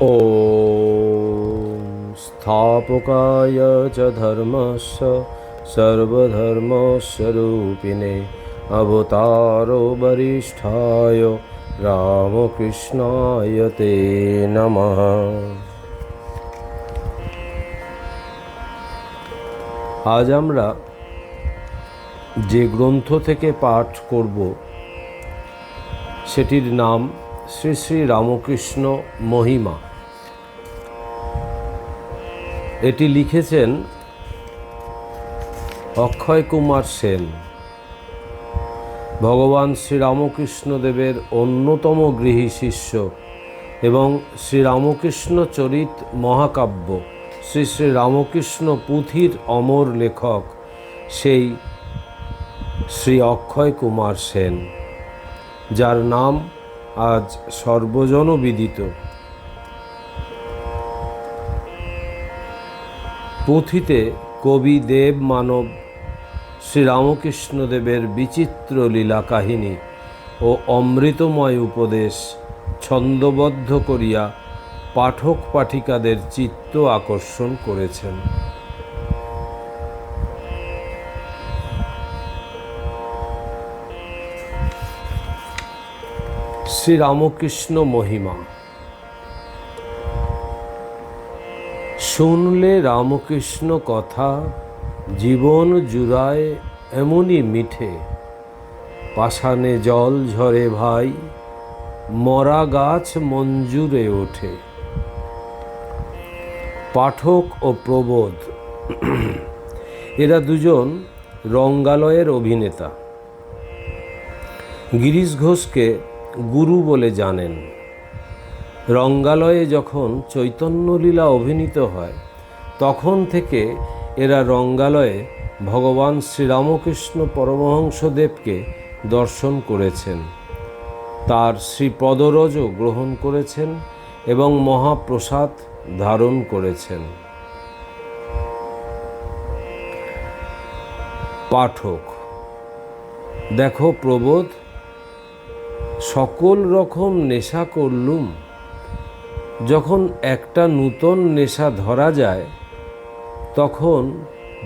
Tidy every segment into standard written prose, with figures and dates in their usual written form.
ॐ स्थापकाय च धर्मस्य सर्वधर्मस्वरूपिणे अवतारो वरिष्ठाय रामकृष्णाय ते नमः। আজ আমরা যে গ্রন্থ থেকে পাঠ করব সেটির নাম শ্রী শ্রী রামকৃষ্ণ মহিমা। এটি লিখেছেন অক্ষয় কুমার সেন। ভগবান শ্রীরামকৃষ্ণদেবের অন্যতম গৃহী শিষ্য এবং শ্রীরামকৃষ্ণ চরিত মহাকাব্য শ্রী শ্রী রামকৃষ্ণ পুঁথির অমর লেখক সেই শ্রী অক্ষয় কুমার সেন, যার নাম আজ সর্বজনবিদিত। পুঁথিতে কবি দেব মানব শ্রীরামকৃষ্ণদেবের বিচিত্র লীলা কাহিনী ও অমৃতময় উপদেশ ছন্দবদ্ধ করিয়া পাঠক পাঠিকাদের চিত্ত আকর্ষণ করেছেন। শ্রীরামকৃষ্ণ মহিমা। শুনলে রামকৃষ্ণ কথা জীবন জুড়ায় এমনই মিঠে, পাষাণে জল ঝরে ভাই মরা গাছ মঞ্জুরে ওঠে। পাঠক ও প্রবোধ এরা দুজন রঙ্গালয়ের অভিনেতা। গিরিশ ঘোষকে গুরু বলে জানেন। রঙ্গালয়ে যখন চৈতন্যলীলা অভিনীত হয় তখন থেকে এরা রঙ্গালয়ে ভগবান শ্রীরামকৃষ্ণ পরমহংসদেবকে দর্শন করেছেন, তার শ্রীপদরজও গ্রহণ করেছেন এবং মহাপ্রসাদ ধারণ করেছেন। পাঠক দেখো প্রবোধ, সকল রকম নেশা করলুম, যখন একটা নূতন নেশা ধরা যায় তখন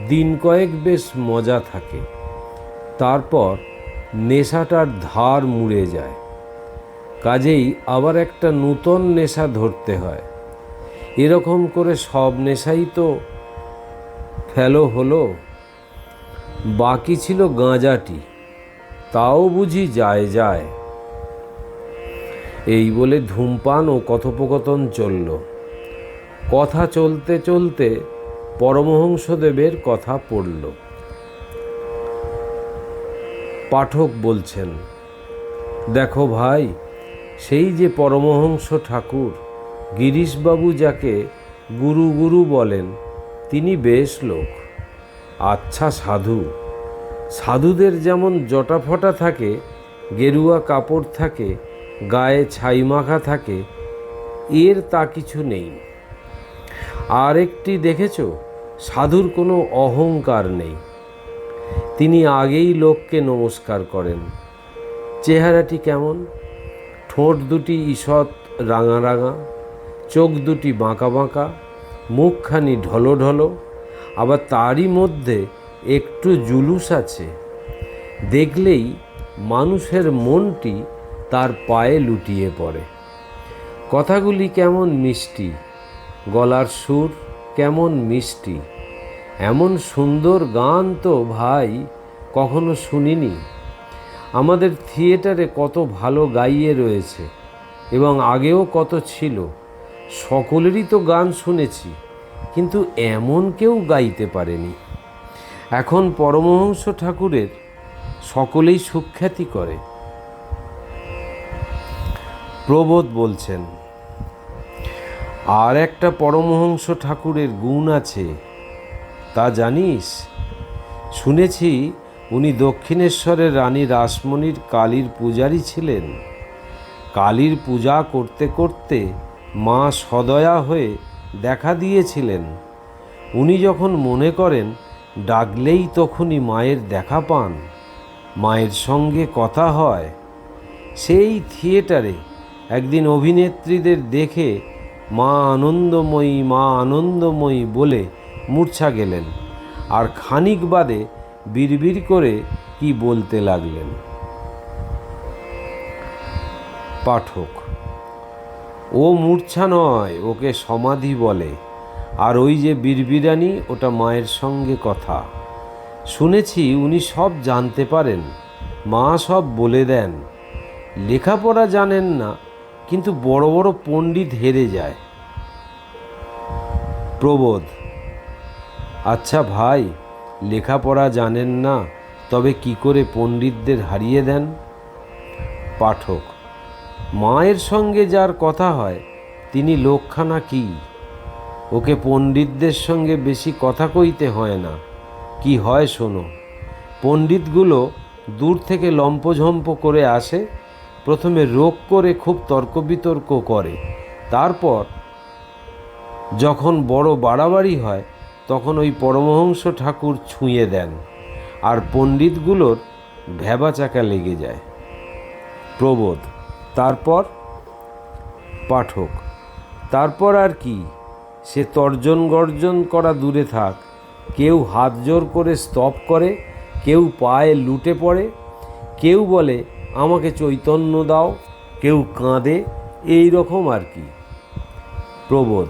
দিন কয়েক বেশ মজা থাকে, তারপর নেশাটার ধার মুড়ে যায়। কাজেই আবার একটা নূতন নেশা ধরতে হয়। এরকম করে সব নেশাই তো ফেলো হলো, বাকি ছিল গাঁজাটি, তাও বুঝি যায় যায়। এই বলে ধূমপান ও কথোপকথন চলল। কথা চলতে চলতে পরমহংসদেবের কথা পড়ল। পাঠক বলছেন, দেখো ভাই, সেই যে পরমহংস ঠাকুর গিরিশবাবু যাকে গুরু গুরু বলেন, তিনি বেশ লোক, আচ্ছা সাধু। সাধুদের যেমন জটাফটা থাকে, গেরুয়া কাপড় থাকে, গায়ে ছাই মাখা থাকে, এর তা কিছু নেই। আর একটি দেখেছ, সাধুর কোনো অহংকার নেই। তিনি আগেই লোককে নমস্কার করেন। চেহারাটি কেমন? ঠোঁট দুটি ঈষৎ রাঙা রাঙা, চোখ দুটি বাঁকা বাঁকা, মুখখানি ঢলো ঢলো, আবার তারই মধ্যে একটু জুলুস আছে। দেখলেই মানুষের মনটি তার পায়ে লুটিয়ে পড়ে। কথাগুলি কেমন মিষ্টি, গলার সুর কেমন মিষ্টি। এমন সুন্দর গান তো ভাই কখনো শুনিনি। আমাদের থিয়েটারে কত ভালো গাইয়ে রয়েছে এবং আগেও কত ছিল, সকলেরই তো গান শুনেছি, কিন্তু এমন কেউ গাইতে পারেনি। এখন পরমহংস ঠাকুরের সকলেই সুখ্যাতি করে। প্রবোধ বলছেন, আর একটা পরমহংস ঠাকুরের গুণ আছে, তা জানিস? শুনেছি উনি দক্ষিণেশ্বরের রানী রাসমণির কালীর পূজারী ছিলেন। কালীর পূজা করতে করতে মা সদয়া হয়ে দেখা দিয়েছিলেন। উনি যখন মনে করেন ডাকলেই তখনই মায়ের দেখা পান, মায়ের সঙ্গে কথা হয়। সেই থিয়েটারে একদিন অভিনেত্রীদের দেখে মা আনন্দময়ী, মা আনন্দময়ী বলে মূর্ছা গেলেন, আর খানিক বাদে বিড়বিড় করে কি বলতে লাগলেন। পাঠক: ও মূর্ছা নয়, ওকে সমাধি বলে। আর ওই যে বিড়বিড়ানি, ওটা মায়ের সঙ্গে কথা। শুনেছি উনি সব জানতে পারেন, মা সব বলে দেন। লেখাপড়া জানেন না, কিন্তু বড় বড় পণ্ডিত হেরে যায়। প্রবোধ: আচ্ছা ভাই, লেখাপড়া জানেন না, তবে কি করে পণ্ডিতদের হারিয়ে দেন? পাঠক: মায়ের সঙ্গে যার কথা হয় তিনি লোকখানা কি? ওকে পণ্ডিতদের সঙ্গে বেশি কথা কইতে হয় না। কি হয় শোনো। পণ্ডিতগুলো দূর থেকে লম্পঝম্প করে আসে, প্রথমে রোগ করে খুব তর্ক বিতর্ক করে, তারপর যখন বড় বাড়াবাড়ি হয় তখন ওই পরমহংস ঠাকুর ছুঁয়ে দেন, আর পণ্ডিতগুলোর ভ্যাবাচাকা লেগে যায়। প্রবোধ: তারপর? পাঠক: তারপর আর কি, সে তর্জন গর্জন করা দূরে থাক, কেউ হাত জোর করে স্তব করে, কেউ পায়ে লুটে পড়ে, কেউ বলে আমাকে চৈতন্য দাও, কেউ কাঁদে, এই রকম আর কি। প্রবোধ: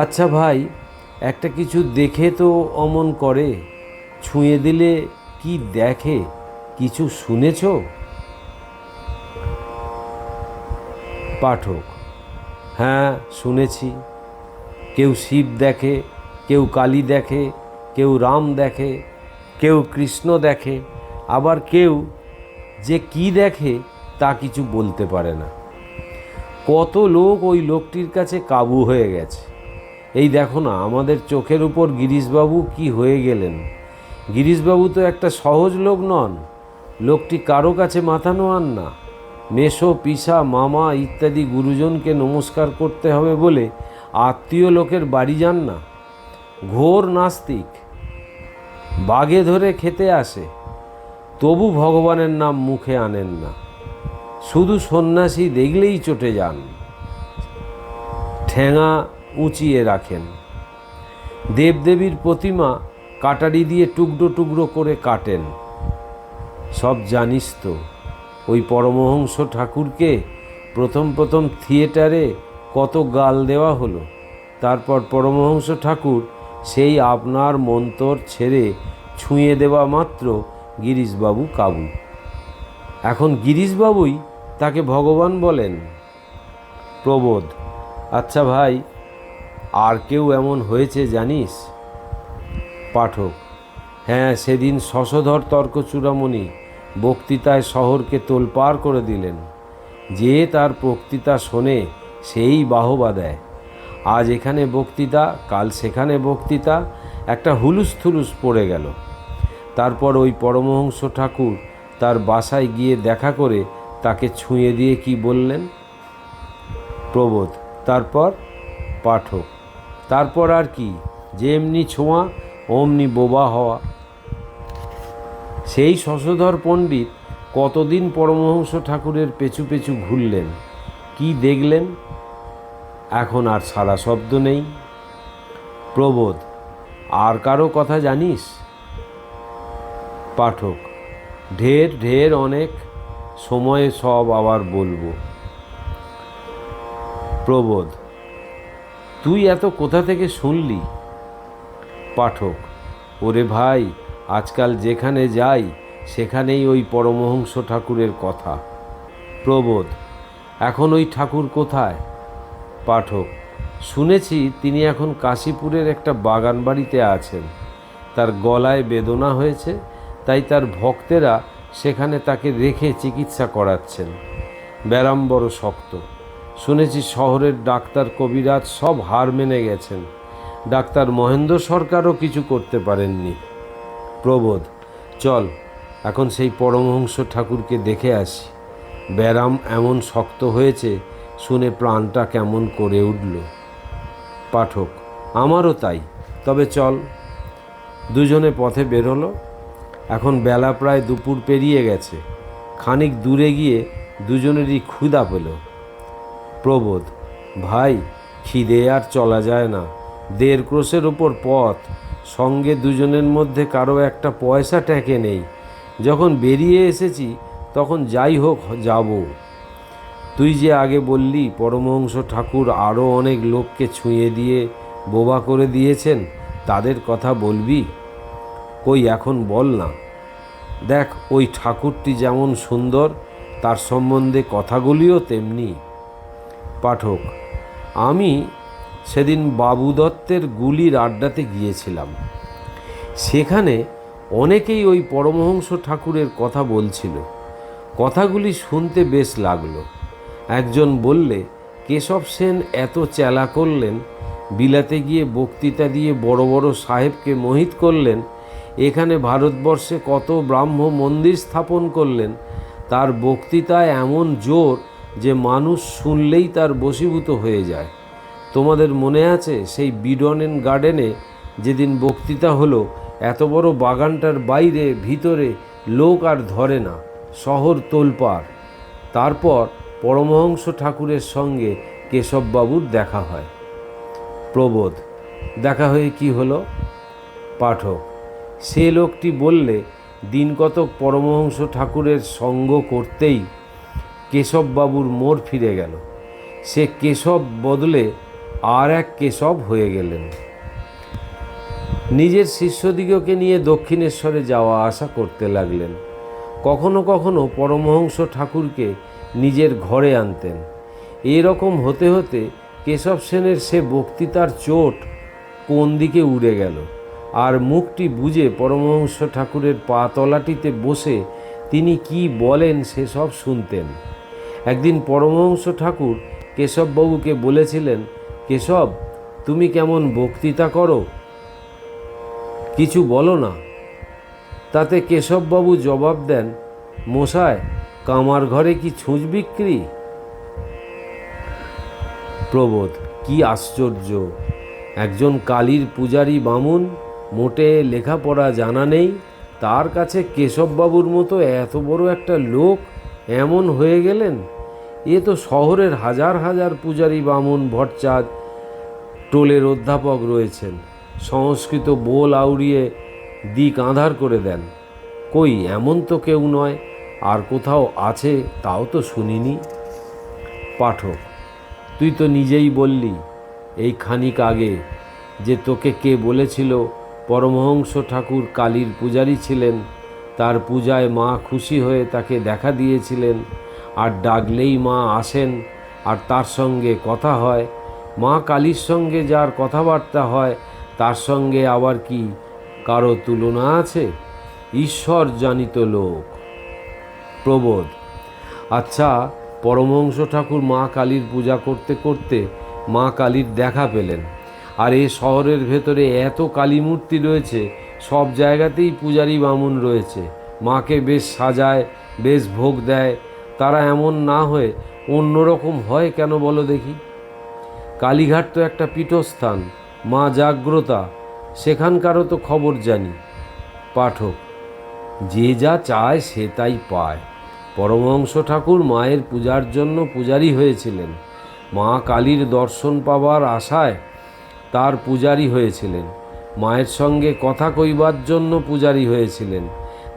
আচ্ছা ভাই, একটা কিছু দেখে তো অমন করে, ছুঁয়ে দিলে কি দেখে, কিছু শুনেছ? পাঠক: হ্যাঁ, শুনেছি। কেউ শিব দেখে, কেউ কালী দেখে, কেউ রাম দেখে, কেউ কৃষ্ণ দেখে, আবার কেউ যে কি দেখে তা কিছু বলতে পারে না। কত লোক ওই লোকটির কাছে কাবু হয়ে গেছে। এই দেখো না, আমাদের চোখের উপর গিরিশবাবু কি হয়ে গেলেন। গিরিশবাবু তো একটা সহজ লোক নন। লোকটি কারো কাছে মাথা নোয়ান না। মেসো, পিসা, মামা ইত্যাদি গুরুজনকে নমস্কার করতে হবে বলে আত্মীয় লোকের বাড়ি যান না। ঘোর নাস্তিক। বাগে ধরে খেতে আসে, তবু ভগবানের নাম মুখে আনেন না। শুধু সন্ন্যাসী দেখলেই চটে যান, ঠেঙা উঁচিয়ে রাখেন। দেবদেবীর প্রতিমা কাটারি দিয়ে টুকরো টুকরো করে কাটেন। সব জানিস তো। ওই পরমহংস ঠাকুরকে প্রথম থিয়েটারে কত গাল দেওয়া হলো, তারপর পরমহংস ঠাকুর সেই আপনার মন্তর ছেড়ে ছুঁয়ে দেওয়া মাত্র গিরিশবাবু কাবু। এখন গিরিশবাবুই তাকে ভগবান বলেন। প্রবোধ: আচ্ছা ভাই, আর কেউ এমন হয়েছে জানিস? পাঠক: হ্যাঁ, সেদিন শশধর তর্কচূড়ামণি বক্তৃতায় শহরকে তোলপাড় করে দিলেন। যে তার বক্তৃতা শোনে সেই বাহবা দেয়। আজ এখানে বক্তৃতা, কাল সেখানে বক্তৃতা, একটা হুলুস্থুলুস পড়ে গেল। তারপর ওই পরমহংস ঠাকুর তার বাসায় গিয়ে দেখা করে তাকে ছুঁয়ে দিয়ে কি বললেন? প্রবোধ: তারপর? পাঠক: তারপর আর কি, যেমনি ছোঁয়া অমনি বোবা হওয়া। সেই শশধর পণ্ডিত কতদিন পরমহংস ঠাকুরের পেছু পেছু ঘুরলেন, কি দেখলেন? এখন আর সারা শব্দ নেই। প্রবোধ: আর কারো কথা জানিস? পাঠক: ঢের ঢের অনেক, সময়ে সব আবার বলবো। প্রবোধ: তুই এত কোথা থেকে শুনলি? পাঠক: ওরে ভাই, আজকাল যেখানে যাই সেখানেই ওই পরমহংস ঠাকুরের কথা। প্রবোধ: এখন ওই ঠাকুর কোথায়? পাঠক: শুনেছি তিনি এখন কাশীপুরের একটা বাগান বাড়িতে আছেন। তার গলায় বেদনা হয়েছে, তাই তার ভক্তেরা সেখানে তাকে রেখে চিকিৎসা করাচ্ছেন। ব্যারাম বড় শক্ত। শুনেছি শহরের ডাক্তার কবিরাজ সব হার মেনে গেছেন। ডাক্তার মহেন্দ্র সরকারও কিছু করতে পারেননি। প্রবোধ: চল এখন সেই পরমহংস ঠাকুরকে দেখে আসি। ব্যারাম এমন শক্ত হয়েছে, শুনে প্রাণটা কেমন করে উঠল। পাঠক: আমারও তাই, তবে চল। দুজনে পথে বেরোলো। এখন বেলা প্রায় দুপুর পেরিয়ে গেছে। খানিক দূরে গিয়ে দুজনেরই ক্ষুধা পেল। প্রবোধ: ভাই, খিদে আর চলা যায় না, 1.5 ক্রোশের ওপর পথ, সঙ্গে দুজনের মধ্যে কারো একটা পয়সা ট্যাঁকে নেই। যখন বেরিয়ে এসেছি তখন যাই হোক যাব। তুই যে আগে বললি পরমহংস ঠাকুর আরও অনেক লোককে ছুঁয়ে দিয়ে বোবা করে দিয়েছেন, তাদের কথা বলবি? কই এখন বল না। দেখ, ওই ঠাকুরটি যেমন সুন্দর, তার সম্বন্ধে কথাগুলিও তেমনি। পাঠক: আমি সেদিন বাবু দত্তের গুলির আড্ডাতে গিয়েছিলাম। সেখানে অনেকেই ওই পরমহংস ঠাকুরের কথা বলছিল। কথাগুলি শুনতে বেশ লাগলো। একজন বললে, কেশব সেন এত চেলা করলেন, বিলাতে গিয়ে বক্তৃতা দিয়ে বড় বড় সাহেবকে মোহিত করলেন, এখানে ভারতবর্ষে কত ব্রাহ্ম মন্দির স্থাপন করলেন, তার বক্তৃতায় এমন জোর যে মানুষ শুনলেই তার বশীভূত হয়ে যায়। তোমাদের মনে আছে সেই বিডন গার্ডেনে যেদিন বক্তৃতা হলো, এত বড় বাগানটার বাইরে ভিতরে লোক আর ধরে না, শহর তোলপাড়। তারপর পরমহংস ঠাকুরের সঙ্গে কেশববাবুর দেখা হয়। প্রবোধ: দেখা হয়ে কি হলো? পাঠক: সে লোকটি বললে, দিন কতক পরমহংস ঠাকুরের সঙ্গ করতেই কেশববাবুর মোড় ফিরে গেল। সে কেশব বদলে আর এক কেশব হয়ে গেলেন। নিজের শিষ্যদিগকে নিয়ে দক্ষিণেশ্বরে যাওয়া আসা করতে লাগলেন। কখনো কখনো পরমহংস ঠাকুরকে নিজের ঘরে আনতেন। এরকম হতে হতে কেশব সেনের সে বক্তৃতার চোট কোন দিকে উড়ে গেল, আর মুখটি বুজে পরমহংস ঠাকুরের পা তলাটিতে বসে তিনি কি বলেন সেসব শুনতেন। একদিন পরমহংস ঠাকুর কেশববাবুকে বলেছিলেন, কেশব, তুমি কেমন বক্তৃতা করো, কিছু বলো না। তাতে কেশববাবু জবাব দেন, মশায়, কামার ঘরে কি ছুঁচ বিক্রি? প্রবোধ: কি আশ্চর্য! একজন কালীর পূজারী বামুন, মোটে লেখাপড়া জানা নেই, তার কাছে কেশববাবুর মতো এত বড় একটা লোক এমন হয়ে গেলেন। এ তো শহরের হাজার হাজার পূজারী বামুন ভট্টাচার্য টোলের অধ্যাপক রয়েছেন, সংস্কৃত বোল আউড়িয়ে দিক আঁধার করে দেন। কই, এমন তো কেউ নয়। আর কোথাও আছে তাও তো শুনিনি। পাঠক: তুই তো নিজেই বললি এই খানিক আগে যে তোকে কে বলেছিল পরমহংস ঠাকুর কালীর পূজারী ছিলেন, তার পূজায় মা খুশি হয়ে তাকে দেখা দিয়েছিলেন, আর ডাকলেই মা আসেন আর তার সঙ্গে কথা হয়। মা কালীর সঙ্গে যার কথাবার্তা হয় তার সঙ্গে আবার কি কারো তুলনা আছে? ঈশ্বর জানিত লোক। প্রবোধ: আচ্ছা, পরমহংস ঠাকুর মা কালীর পূজা করতে করতে মা কালীর দেখা পেলেন, আর এ শহরের ভেতরে এত কালী মূর্তি রয়েছে, সব জায়গাতেই পূজারী বামুন রয়েছে, মাকে বেশ সাজায়, বেশ ভোগ দেয়, তারা এমন না হয়ে অন্যরকম হয় কেন বলো দেখি? কালীঘাট তো একটা পীঠস্থান, মা জাগ্রতা, সেখানকারও তো খবর জানি। পাঠক: যে যা চায় সে তাই পায়। পরমহংস ঠাকুর মায়ের পূজার জন্য পূজারী হয়েছিলেন, মা কালীর দর্শন পাবার আশায় তার পূজারী হয়েছিলেন, মায়ের সঙ্গে কথা কইবার জন্য পূজারী হয়েছিলেন,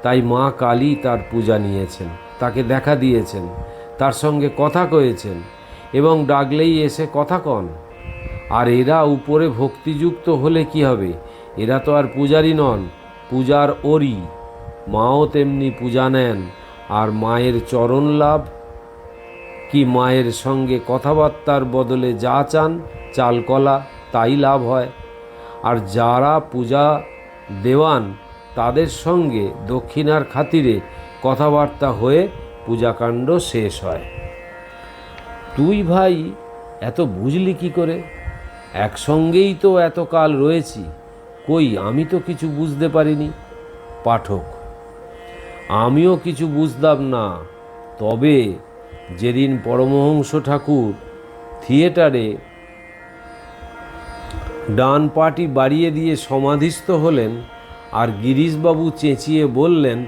তাই মা কালী তার পূজা নিয়েছেন, তাকে দেখা দিয়েছেন, তার সঙ্গে কথা কয়েছেন, এবং ডাকলেই এসে কথা কন। আর এরা উপরে ভক্তিযুক্ত হলে কি হবে? এরা তো আর পূজারী নন, পূজার ওরি। মাও তেমনি পূজা নেন, আর মায়ের চরণ লাভ কি মায়ের সঙ্গে কথাবার্তার বদলে যা চান চালকলা তাই লাভ হয়। আর যারা পূজা দেওয়ান তাদের সঙ্গে দক্ষিণার খাতিরে কথাবার্তা হয়ে পূজাকাণ্ড শেষ হয়। তুই ভাই এত বুঝলি কি করে? একসঙ্গেই তো এতকাল রয়েছি, কই আমি তো কিছু বুঝতে পারিনি। পাঠক: আমিও কিছু বুঝলাম না, তবে যেদিন পরমহংস ঠাকুর থিয়েটারে ডান পাটি বাড়িয়ে দিয়ে সমাধিস্থ হলেন, আর গিরিশবাবু চেঁচিয়ে বললেন,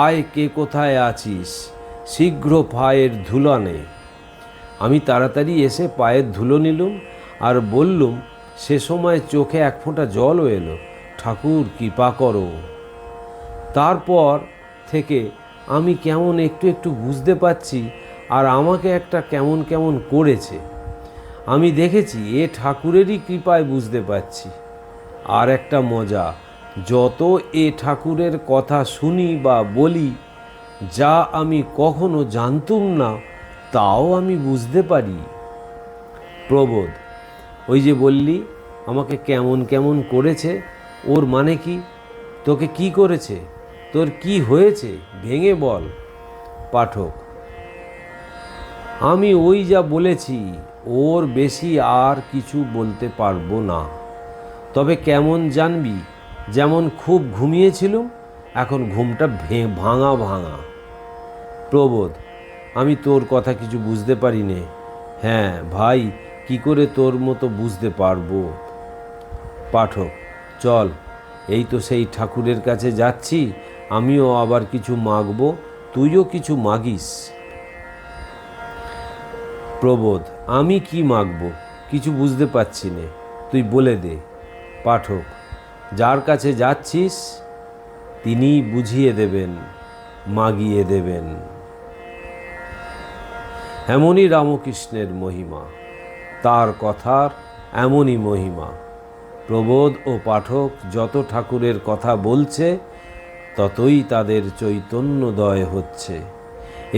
আয় কে কোথায় আছিস, শীঘ্র পায়ের ধুলা নে। আমি তাড়াতাড়ি এসে পায়ের ধুলো নিলুম আর বললুম, সে সময় চোখে এক ফোঁটা জলও এলো, ঠাকুর কৃপা করো। তারপর থেকে আমি কেমন একটু একটু বুঝতে পারছি, আর আমাকে একটা কেমন কেমন করেছে। আমি দেখেছি এ ঠাকুরেরই কৃপায় বুঝতে পারছি। আর একটা মজা, যত এ ঠাকুরের কথা শুনি বা বলি, যা আমি কখনো জানতুম না তাও আমি বুঝতে পারি। প্রবোধ, ওই যে বললি আমাকে কেমন কেমন করেছে, ওর মানে কি? তোকে কি করেছে? তোর কি হয়েছে? ভেঙে বল। পাঠক, আমি ওই যা বলেছি, ওর বেশি আর কিছু বলতে পারবো না। তবে কেমন জানবি? যেমন খুব ঘুমিয়েছিলুম, এখন ঘুমটা ভাঙা ভাঙা। প্রবোধ, আমি তোর কথা কিছু বুঝতে পারি নে। হ্যাঁ ভাই, কি করে তোর মতো বুঝতে পারবো? পাঠক, চল, এই তো সেই ঠাকুরের কাছে যাচ্ছি, আমিও আবার কিছু মাগবো, তুইও কিছু মাগিস। প্রবোধ, আমি কি মাগবো? কিছু বুঝতে পারছি নে, তুই বলে দে। পাঠক, যার কাছে যাচ্ছিস তিনিই বুঝিয়ে দেবেন, মাগিয়ে দেবেন। এমনই রামকৃষ্ণের মহিমা, তার কথার এমনই মহিমা। প্রবোধ ও পাঠক যত ঠাকুরের কথা বলছে, ততই তাদের চৈতন্যদয় হচ্ছে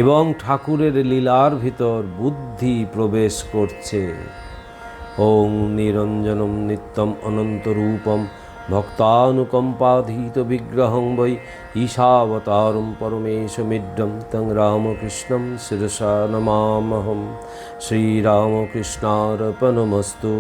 এবং ঠাকুরের লীলার ভিতর বুদ্ধি প্রবেশ করছে। ওং নিরঞ্জনম নিত্যম অনন্তরূপম ভক্তানুকম্পাধীত বিগ্রহং বৈ ঈশাবতারম পরমেশমিড্ডম তং রামকৃষ্ণম শিরসা নমামহম। শ্রীরামকৃষ্ণার্পণমস্তু।